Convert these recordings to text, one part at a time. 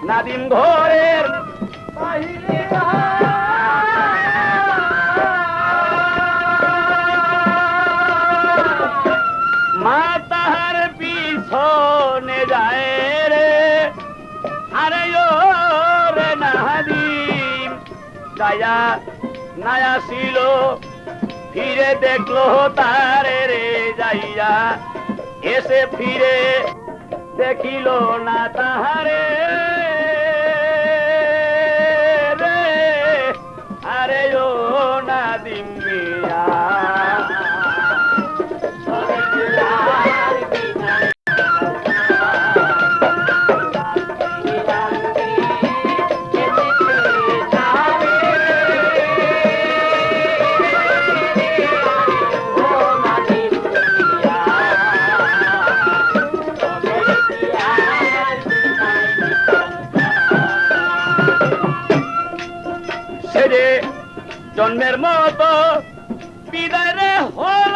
নাদিম ঘরের বাহিরে মা তাহার পিছনে যায় রে, আরে ও রে নাদিম যায়া নায়া ছিল, ফিরে দেখলো তারে রে যাইয়া, এসে ফিরে দেখিল না তাহারে রে, আরে ও নাদিম মিয়া জন্মের মতো বিদায় রে হল,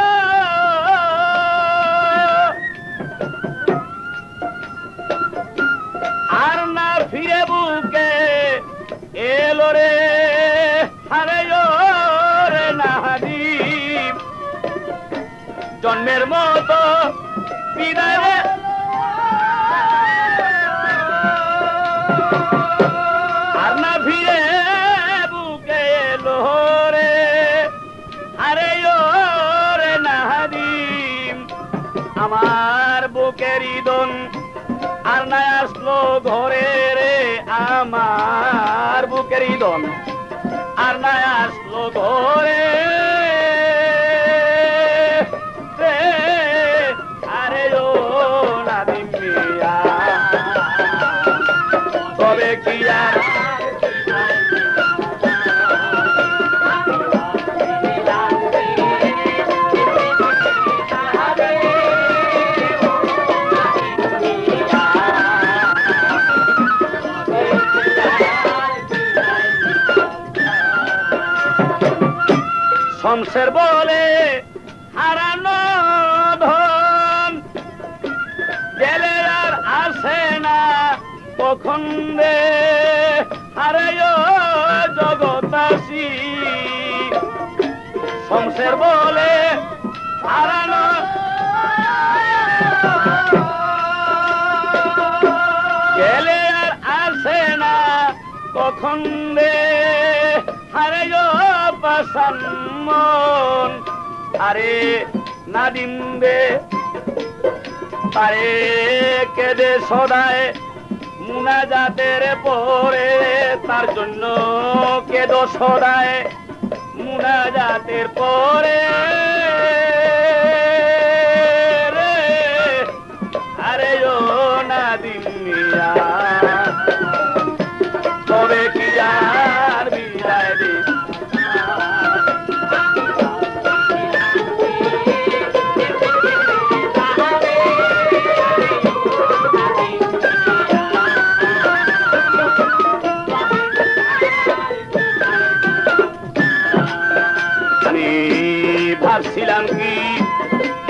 আর না ফিরে বুকে এলো রে, আরে ও রে নাদিম জন্মের মতো বিদায় রে, আর না ফিরে বুকে এলো রে, আরে ও রে নাদিম আমার বুকের ইদন আর না আসলো ঘরে রে, আমার বুকের ইদন আর না আসলো ঘরে রে, আরে ও নাদিম মিয়া তবে কি আর শমশের বলে হারানো ধন গেলে আর আসে না কখন রে, আরে ও জগতাসী শমশের বলে হারানো গেলে আর আসে না কখন রে, আরে ও পাশান মন, আরে নাদিম রে আরে কেদে সদায় মুনাজাতের পরে, তার জন্য কেদো সদায় মুনাজাতের পরে রে, আরে ও নাদিম মিয়া তবে কি আর বিদায় দে, ভাবছিলাম কি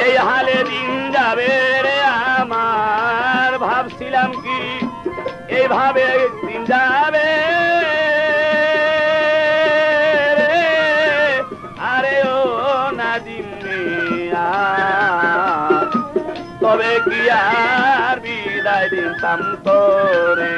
এই হালে দিন যাবে রে আমার, ভাবছিলাম কি এইভাবে দিন যাবে রে, আরে ও নাদিম মিয়া তবে কি আর বিদায় দিতাম তোরে।